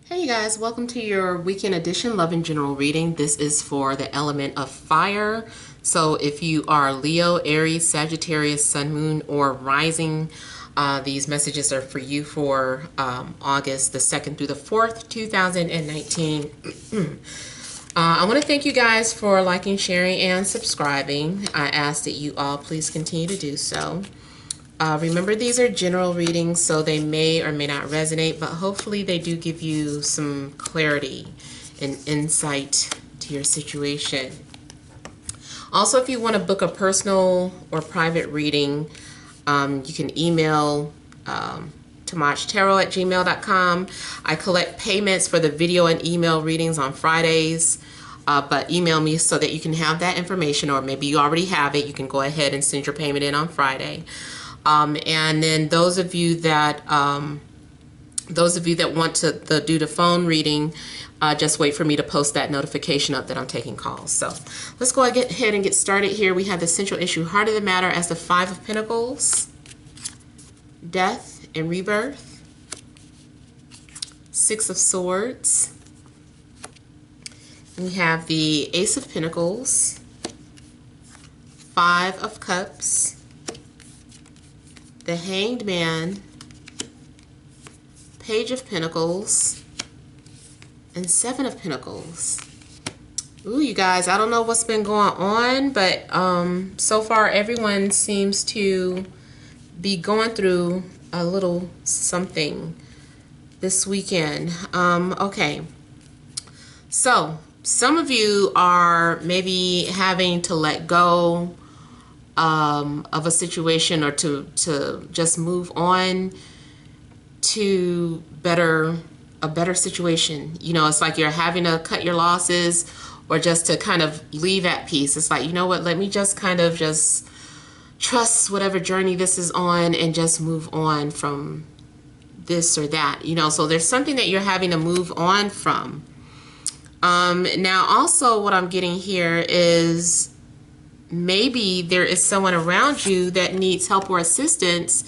Hey you guys, welcome to your weekend edition Love and General reading. This is for the element of fire. So if you are Leo, Aries, Sagittarius, Sun, Moon, or Rising, these messages are for you for August the 2nd through the 4th, 2019. I want to thank you guys for liking, sharing, and subscribing. I ask that you all please continue to do so. Remember, these are general readings, so they may or may not resonate, but hopefully they do give you some clarity and insight to your situation. Also, if you want to book a personal or private reading, you can email TemajTarot@gmail.com. I collect payments for the video and email readings on Fridays, but email me so that you can have that information, or maybe you already have it. You can go ahead and send your payment in on Friday. And then those of you that want to do the phone reading, just wait for me to post that notification up that I'm taking calls. So let's go ahead and get started here. We have the central issue, heart of the matter, as the Five of Pentacles, death and rebirth, Six of Swords. We have the Ace of Pentacles, Five of Cups, the Hanged Man, Page of Pentacles, and Seven of Pentacles. Ooh, you guys, I don't know what's been going on, but so far everyone seems to be going through a little something this weekend. Okay, so some of you are maybe having to let go of a situation, or to just move on to a better situation. You know, it's like you're having to cut your losses, or just to kind of leave at peace. It's like, you know what, let me just kind of just trust whatever journey this is on and just move on from this or that, you know. So there's something that you're having to move on from. Now also what I'm getting here is maybe there is someone around you that needs help or assistance,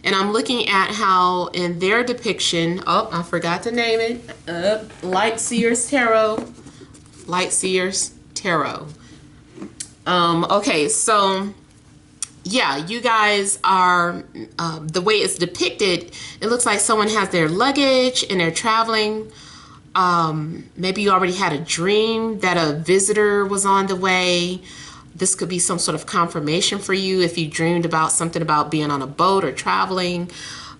and I'm looking at how in their depiction, oh, I forgot to name it, Lightseers Tarot. Okay, so yeah, you guys are, the way it's depicted, it looks like someone has their luggage and they're traveling. Maybe you already had a dream that a visitor was on the way. This could be some sort of confirmation for you if you dreamed about something about being on a boat or traveling.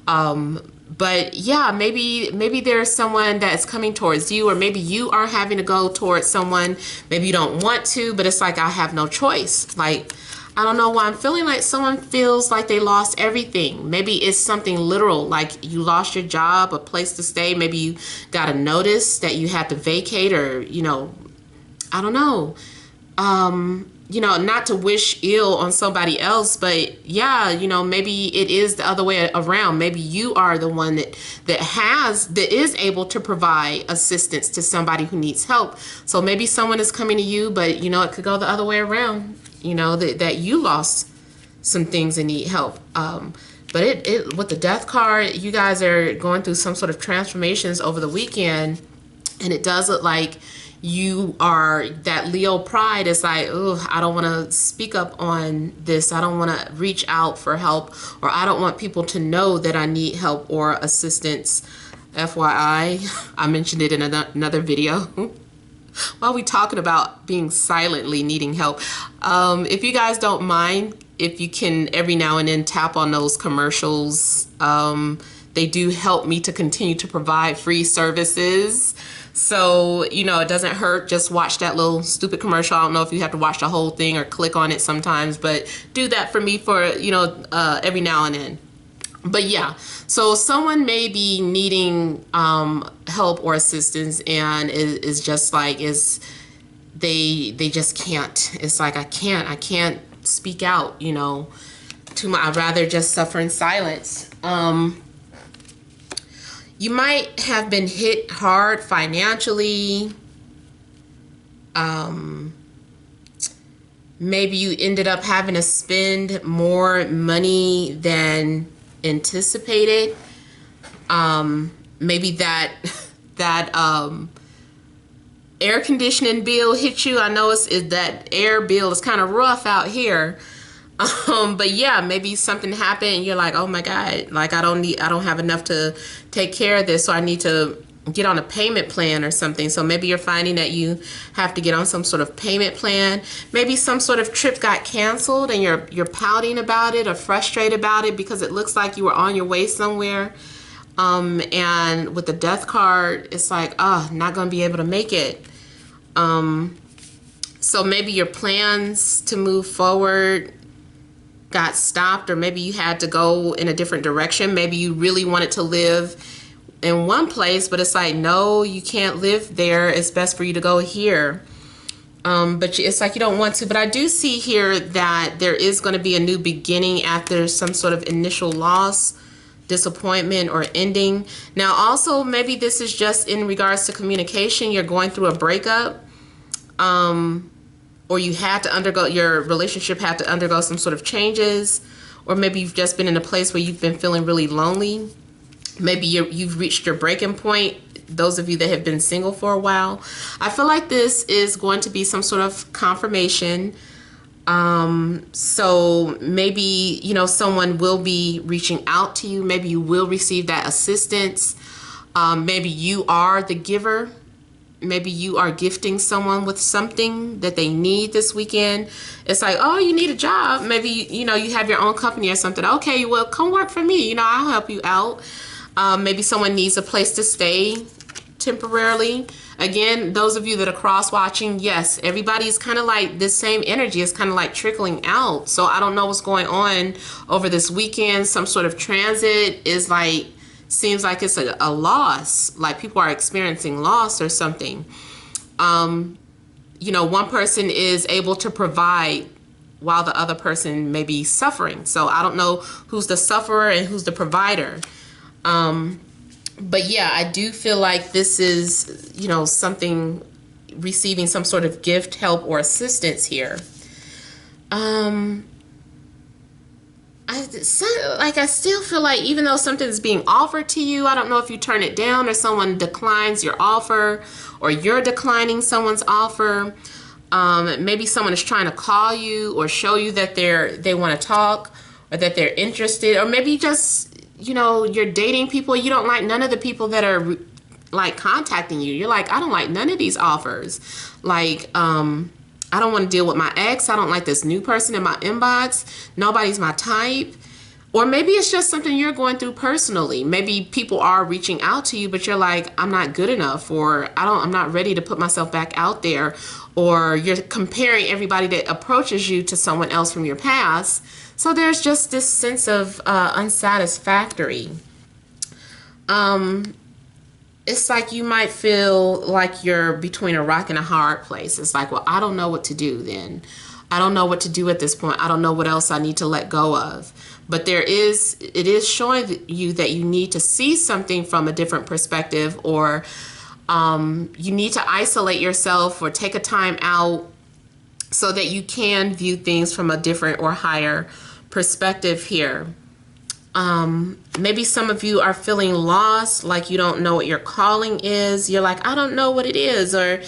But yeah, maybe there's someone that's coming towards you, or maybe you are having to go towards someone. Maybe you don't want to, but it's like, I have no choice. Like, I don't know why I'm feeling like someone feels like they lost everything. Maybe it's something literal, like you lost your job, a place to stay. Maybe you got a notice that you had to vacate, or, you know, I don't know. You know, not to wish ill on somebody else, but yeah, you know, maybe it is the other way around. Maybe you are the one that is able to provide assistance to somebody who needs help. So maybe someone is coming to you, but you know, it could go the other way around, you know, that you lost some things and need help. But it with the death card, you guys are going through some sort of transformations over the weekend, and it does look like you are, that Leo pride is like, oh, I don't want to speak up on this. I don't want to reach out for help, or I don't want people to know that I need help or assistance. FYI, I mentioned it in another video. While we talking about being silently needing help, if you guys don't mind, if you can every now and then tap on those commercials, they do help me to continue to provide free services. So, you know, it doesn't hurt. Just watch that little stupid commercial. I don't know if you have to watch the whole thing or click on it sometimes, but do that for me for, you know, every now and then. But yeah, so someone may be needing help or assistance, and is just like, they just can't. It's like, I can't speak out, you know, I'd rather just suffer in silence. You might have been hit hard financially. Maybe you ended up having to spend more money than anticipated. Maybe that that air conditioning bill hit you. I know it's that air bill is kind of rough out here. But yeah, maybe something happened and you're like, oh my God, like I don't have enough to take care of this, so I need to get on a payment plan or something. So maybe you're finding that you have to get on some sort of payment plan. Maybe some sort of trip got canceled and you're pouting about it or frustrated about it because it looks like you were on your way somewhere. And with the death card, it's like, oh, not going to be able to make it. So maybe your plans to move forward got stopped, or maybe you had to go in a different direction. Maybe you really wanted to live in one place, but it's like, no, you can't live there. It's best for you to go here. But it's like you don't want to. But I do see here that there is going to be a new beginning after some sort of initial loss, disappointment, or ending. Now, also, maybe this is just in regards to communication. You're going through a breakup, or you had to undergo, your relationship had to undergo some sort of changes, or maybe you've just been in a place where you've been feeling really lonely. Maybe you've reached your breaking point. Those of you that have been single for a while, I feel like this is going to be some sort of confirmation. So maybe, you know, someone will be reaching out to you. Maybe you will receive that assistance. Maybe you are the giver. Maybe you are gifting someone with something that they need this weekend. It's like, oh, you need a job. Maybe, you know, you have your own company or something. Okay, well, come work for me. You know, I'll help you out. Maybe someone needs a place to stay temporarily. Again, those of you that are cross watching, yes, everybody's kind of like this same energy is kind of like trickling out. So I don't know what's going on over this weekend. Some sort of transit is like, seems like it's a loss, like people are experiencing loss or something. You know, one person is able to provide while the other person may be suffering. So I don't know who's the sufferer and who's the provider. But yeah, I do feel like this is, you know, something, receiving some sort of gift, help, or assistance here. I still feel like even though something is being offered to you, I don't know if you turn it down or someone declines your offer, or you're declining someone's offer. Maybe someone is trying to call you or show you that they want to talk, or that they're interested, or maybe just, you know, you're dating people, you don't like none of the people that are like contacting you. You're like, I don't like none of these offers. Like, I don't want to deal with my ex. I don't like this new person in my inbox. Nobody's my type. Or maybe it's just something you're going through personally. Maybe people are reaching out to you, but you're like, I'm not good enough, or I'm not ready to put myself back out there. Or you're comparing everybody that approaches you to someone else from your past. So there's just this sense of unsatisfactory. It's like you might feel like you're between a rock and a hard place. It's like, well, I don't know what to do then. I don't know what to do at this point. I don't know what else I need to let go of. But it is showing you that you need to see something from a different perspective, or you need to isolate yourself or take a time out so that you can view things from a different or higher perspective here. Maybe some of you are feeling lost, like you don't know what your calling is. You're like, I don't know what it is, or,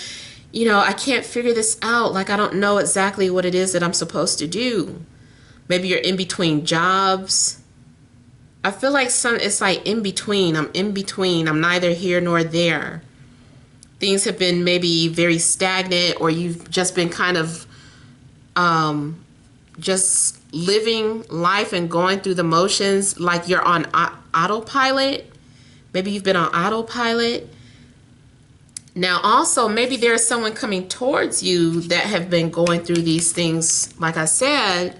you know, I can't figure this out. Like, I don't know exactly what it is that I'm supposed to do. Maybe you're in between jobs. I feel like it's like in between. I'm in between. I'm neither here nor there. Things have been maybe very stagnant, or you've just been kind of just living life and going through the motions, like you're on autopilot. Maybe you've been on autopilot. Now also, maybe there's someone coming towards you that have been going through these things. Like I said,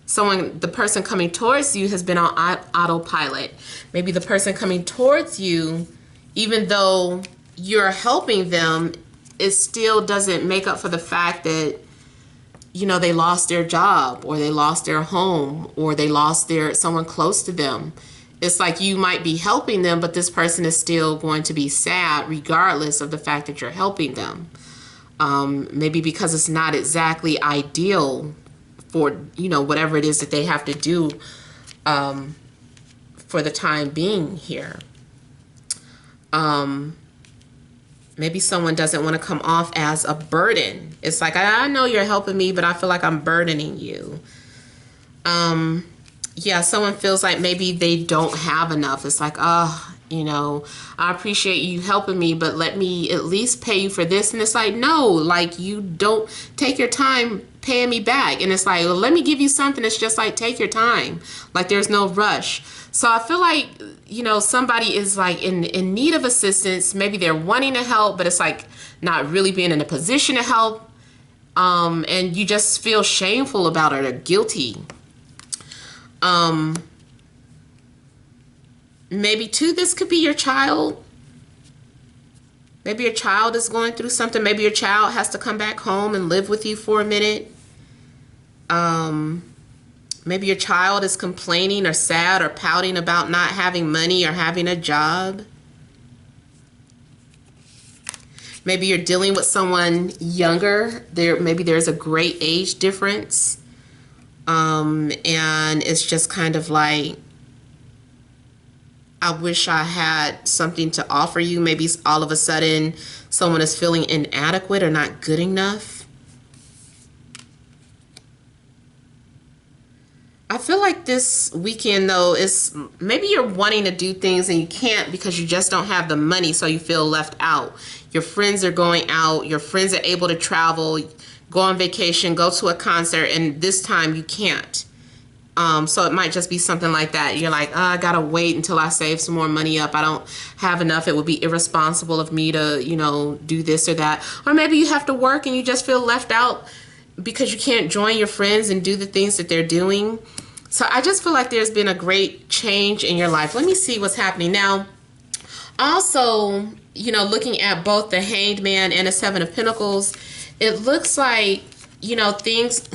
the person coming towards you has been on autopilot. Maybe the person coming towards you, even though you're helping them, it still doesn't make up for the fact that, you know, they lost their job, or they lost their home, or they lost someone close to them. It's like you might be helping them, but this person is still going to be sad regardless of the fact that you're helping them. Maybe because it's not exactly ideal for, you know, whatever it is that they have to do for the time being here. Maybe someone doesn't want to come off as a burden. It's like, I know you're helping me, but I feel like I'm burdening you. Yeah, someone feels like maybe they don't have enough. It's like, oh, you know, I appreciate you helping me, but let me at least pay you for this. And it's like, no, like, you don't take your time paying me back. And it's like, well, let me give you something. It's just like, take your time. Like, there's no rush. So I feel like, you know, somebody is like in need of assistance. Maybe they're wanting to help, but it's like not really being in a position to help. And you just feel shameful about it or guilty. Maybe too, this could be your child. Maybe your child is going through something. Maybe your child has to come back home and live with you for a minute. Maybe your child is complaining or sad or pouting about not having money or having a job. Maybe you're dealing with someone younger. Maybe there's a great age difference. And it's just kind of like, I wish I had something to offer you. Maybe all of a sudden someone is feeling inadequate or not good enough. I feel like this weekend, though, is maybe you're wanting to do things and you can't because you just don't have the money, so you feel left out. Your friends are going out. Your friends are able to travel, go on vacation, go to a concert, and this time you can't. So it might just be something like that. You're like, oh, I gotta wait until I save some more money up. I don't have enough. It would be irresponsible of me to, you know, do this or that. Or maybe you have to work and you just feel left out because you can't join your friends and do the things that they're doing. So I just feel like there's been a great change in your life. Let me see what's happening now. Also, you know, looking at both the Hanged Man and the Seven of Pentacles, it looks like, you know, things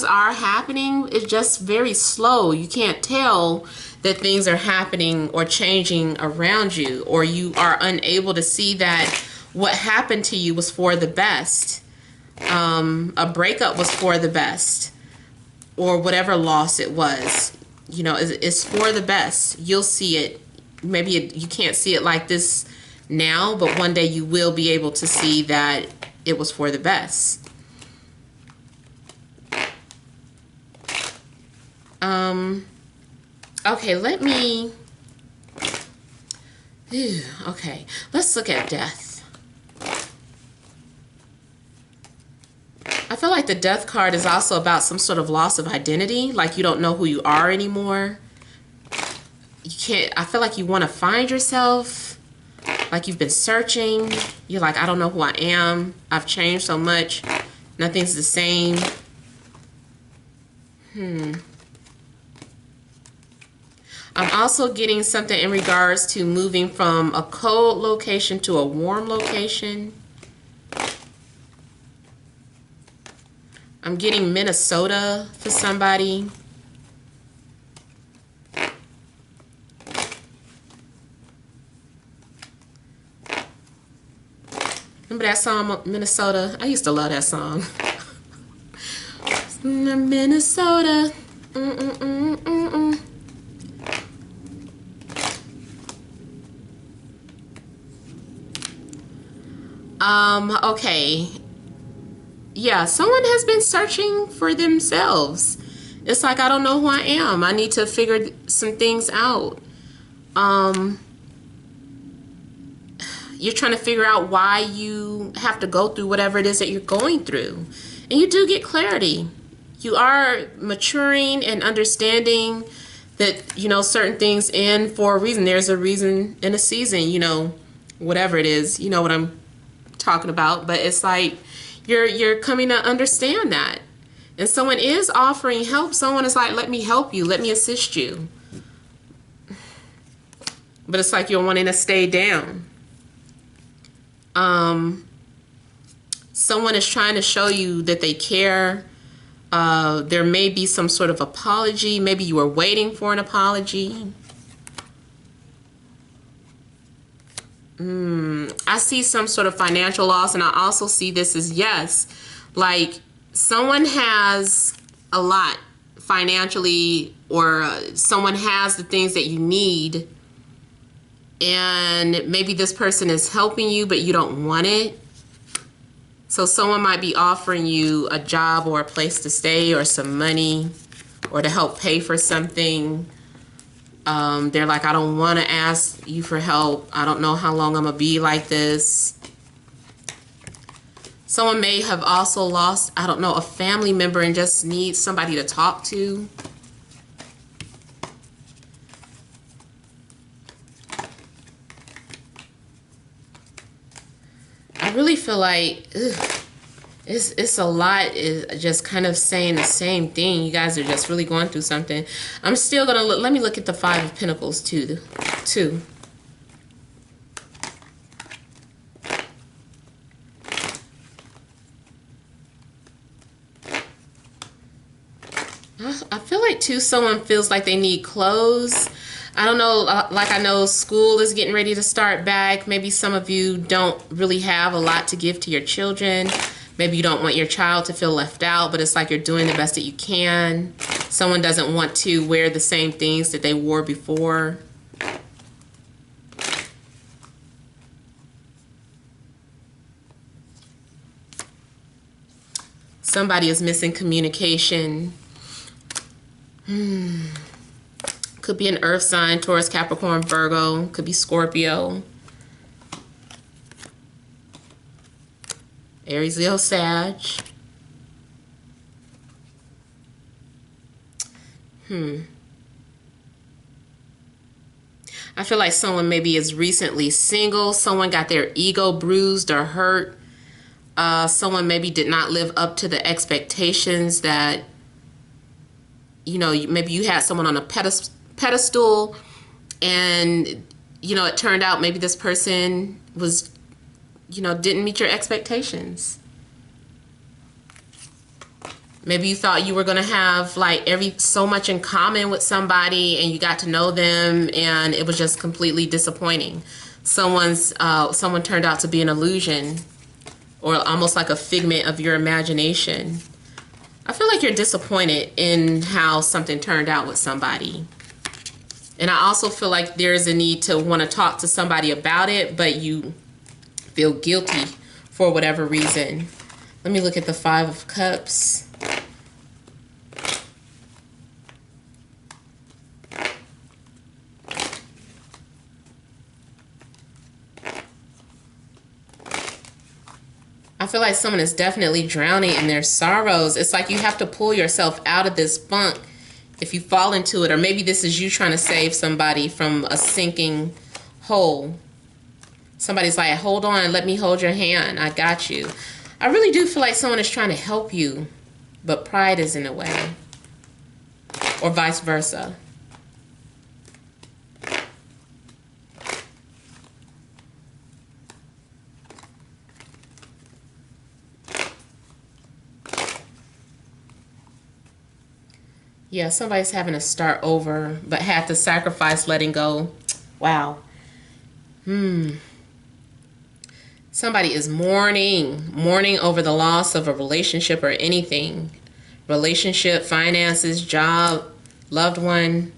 are happening. It's just very slow. You can't tell that things are happening or changing around you, or you are unable to see that what happened to you was for the best. A breakup was for the best, or whatever loss it was, you know, it's for the best. You'll see it. Maybe you can't see it like this now, but one day you will be able to see that it was for the best. Okay, okay, let's look at death. I feel like the death card is also about some sort of loss of identity, like you don't know who you are anymore. I feel like you want to find yourself, like you've been searching. You're like, I don't know who I am. I've changed so much. Nothing's the same. I'm also getting something in regards to moving from a cold location to a warm location. I'm getting Minnesota for somebody. Remember that song, Minnesota? I used to love that song. Minnesota. Okay. Yeah, someone has been searching for themselves. It's like, I don't know who I am. I need to figure some things out. You're trying to figure out why you have to go through whatever it is that you're going through. And you do get clarity. You are maturing and understanding that, you know, certain things end for a reason. There's a reason in a season, you know, whatever it is, you know what I'm talking about. But it's like you're coming to understand that. And someone is offering help. Someone is like, let me help you. Let me assist you. But it's like you're wanting to stay down. Someone is trying to show you that they care. There may be some sort of apology. Maybe you were waiting for an apology. I see some sort of financial loss, and I also see this as, yes, like someone has a lot financially, or someone has the things that you need, and maybe this person is helping you, but you don't want it. So someone might be offering you a job or a place to stay or some money or to help pay for something. They're like, I don't want to ask you for help. I don't know how long I'm going to be like this. Someone may have also lost, I don't know, a family member and just needs somebody to talk to. I really feel like it's a lot is just kind of saying the same thing. You guys are just really going through something. I'm still going to look. Let me look at the Five of Pentacles too. I feel like too someone feels like they need clothes. I don't know, like I know school is getting ready to start back. Maybe some of you don't really have a lot to give to your children. Maybe you don't want your child to feel left out, but it's like you're doing the best that you can. Someone doesn't want to wear the same things that they wore before. Somebody is missing communication. Could be an earth sign, Taurus, Capricorn, Virgo. Could be Scorpio. Aries, Leo, Sag. I feel like someone maybe is recently single. Someone got their ego bruised or hurt. Someone maybe did not live up to the expectations that, you know, maybe you had someone on a pedestal and, you know, it turned out maybe this person was, you know, didn't meet your expectations. Maybe you thought you were going to have like so much in common with somebody and you got to know them and it was just completely disappointing. Someone turned out to be an illusion or almost like a figment of your imagination. I feel like you're disappointed in how something turned out with somebody. And I also feel like there's a need to want to talk to somebody about it, but you feel guilty for whatever reason. Let me look at the Five of Cups. I feel like someone is definitely drowning in their sorrows. It's like you have to pull yourself out of this funk if you fall into it. Or maybe this is you trying to save somebody from a sinking hole. Somebody's like, hold on, let me hold your hand. I got you. I really do feel like someone is trying to help you, but pride is in the way. Or vice versa. Yeah, somebody's having to start over, but had to sacrifice letting go. Wow. Somebody is mourning over the loss of a relationship or anything. Relationship, finances, job, loved one.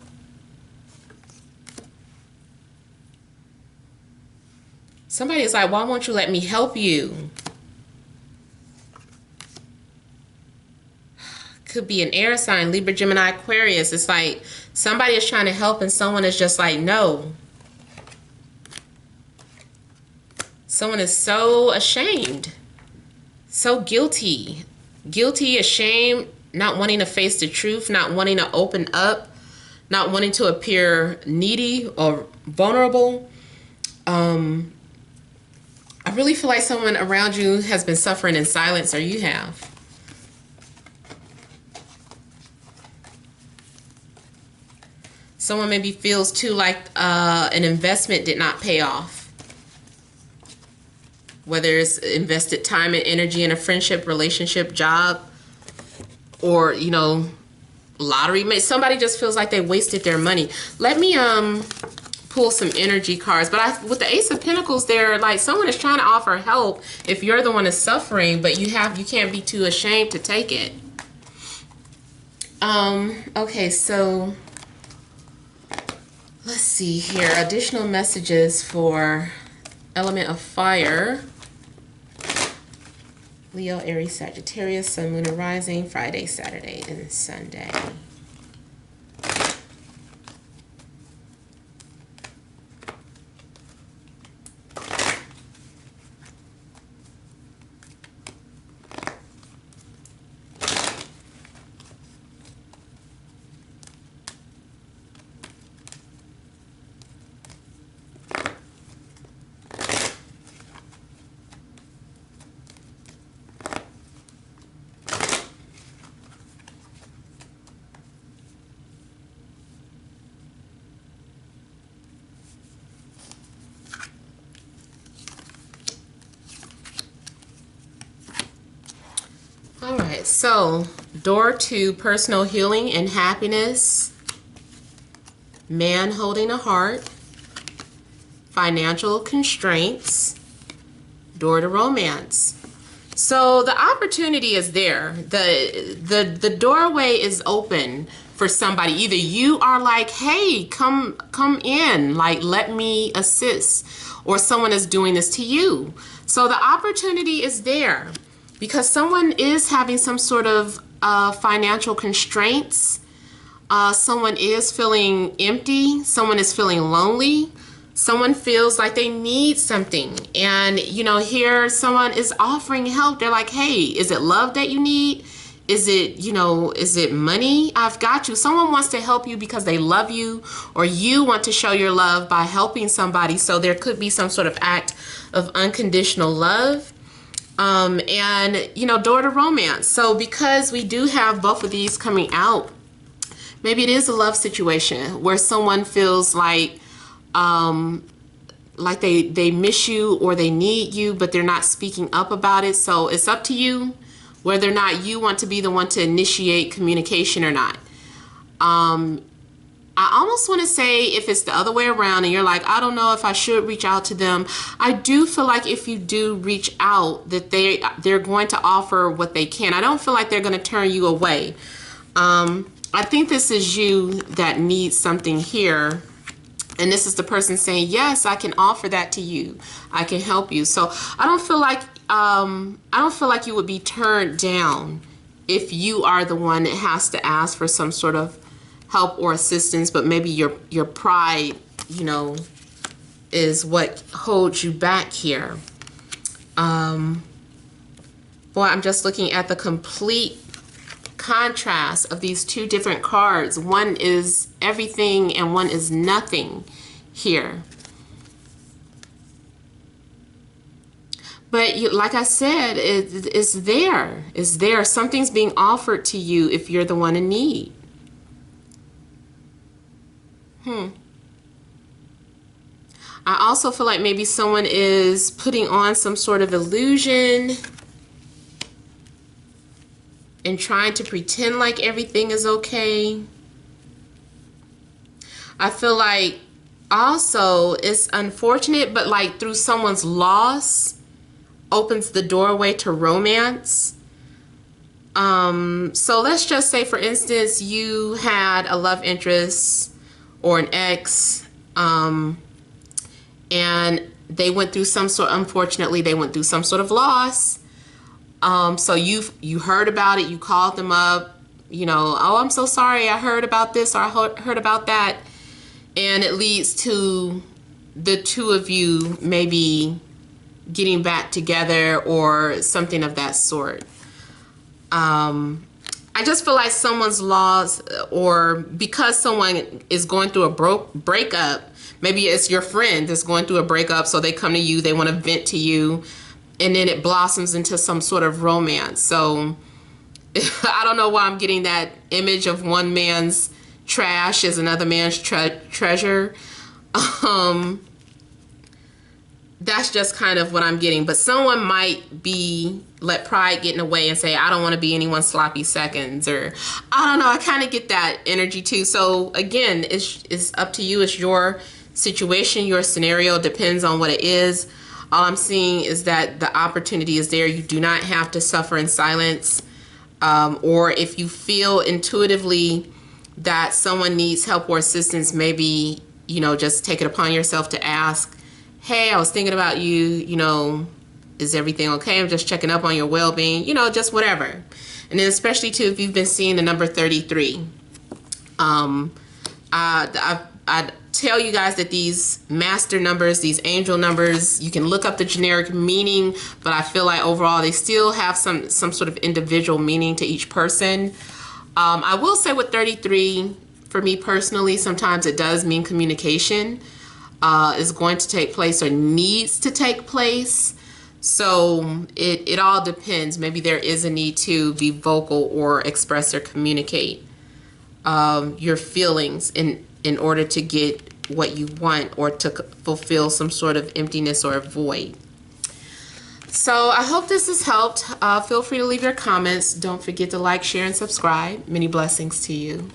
Somebody is like, why won't you let me help you? Could be an air sign, Libra, Gemini, Aquarius. It's like somebody is trying to help and someone is just like, no. Someone is so ashamed, so guilty, ashamed, not wanting to face the truth, not wanting to open up, not wanting to appear needy or vulnerable. I really feel like someone around you has been suffering in silence, or you have. Someone maybe feels too like an investment did not pay off. Whether it's invested time and energy in a friendship, relationship, job, or, you know, lottery. Somebody just feels like they wasted their money. Let me pull some energy cards. But with the Ace of Pentacles, they're like someone is trying to offer help if you're the one that's suffering, but you can't be too ashamed to take it. Okay, so Let's see here. Additional messages for element of fire. Leo, Aries, Sagittarius, Sun, Moon, and Rising, Friday, Saturday, and Sunday. All right, so door to personal healing and happiness, man holding a heart, financial constraints, door to romance. So the opportunity is there. The doorway is open for somebody. Either you are like, hey, come in, like, let me assist, or someone is doing this to you. So the opportunity is there because someone is having some sort of financial constraints. Someone is feeling empty. Someone is feeling lonely. Someone feels like they need something. And, you know, here someone is offering help. They're like, hey, is it love that you need? Is it, you know, is it money? I've got you. Someone wants to help you because they love you, or you want to show your love by helping somebody. So there could be some sort of act of unconditional love. And, you know, door to romance. So because we do have both of these coming out, maybe it is a love situation where someone feels like they miss you or they need you, but they're not speaking up about it. So it's up to you whether or not you want to be the one to initiate communication or not. I almost want to say if it's the other way around and you're like, I don't know if I should reach out to them. I do feel like if you do reach out that they're going to offer what they can. I don't feel like they're going to turn you away. I think this is you that needs something here. And this is the person saying, yes, I can offer that to you. I can help you. So I don't feel like you would be turned down if you are the one that has to ask for some sort of help or assistance, but maybe your pride, you know, is what holds you back here. Boy, I'm just looking at the complete contrast of these two different cards. One is everything and one is nothing here. But like I said, it's there. It's there. Something's being offered to you if you're the one in need. I also feel like maybe someone is putting on some sort of illusion and trying to pretend like everything is okay. I feel like also it's unfortunate, but like through someone's loss opens the doorway to romance. So let's just say, for instance, you had a love interest or an ex, and they went through unfortunately, they went through some sort of loss. So you heard about it, you called them up, you know, oh, I'm so sorry, I heard about this, or I heard about that. And it leads to the two of you maybe getting back together or something of that sort. I just feel like someone's lost, or because someone is going through a breakup, maybe it's your friend that's going through a breakup, so they come to you, they want to vent to you, and then it blossoms into some sort of romance. So I don't know why I'm getting that image of one man's trash is another man's treasure. That's just kind of what I'm getting. But someone might let pride get in the way and say, I don't want to be anyone's sloppy seconds, or I don't know. I kind of get that energy too. So again, it's up to you. It's your situation, your scenario. Depends on what it is. All I'm seeing is that the opportunity is there. You do not have to suffer in silence. Or if you feel intuitively that someone needs help or assistance, maybe, you know, just take it upon yourself to ask, hey, I was thinking about you, you know, is everything okay? I'm just checking up on your well-being, you know, just whatever. And then especially too, if you've been seeing the number 33, I tell you guys that these master numbers, these angel numbers, you can look up the generic meaning, but I feel like overall they still have some sort of individual meaning to each person. I will say with 33, for me personally, sometimes it does mean communication is going to take place or needs to take place. So it all depends. Maybe there is a need to be vocal or express or communicate your feelings in order to get what you want or to fulfill some sort of emptiness or void. So I hope this has helped. Feel free to leave your comments. Don't forget to like, share, and subscribe. Many blessings to you.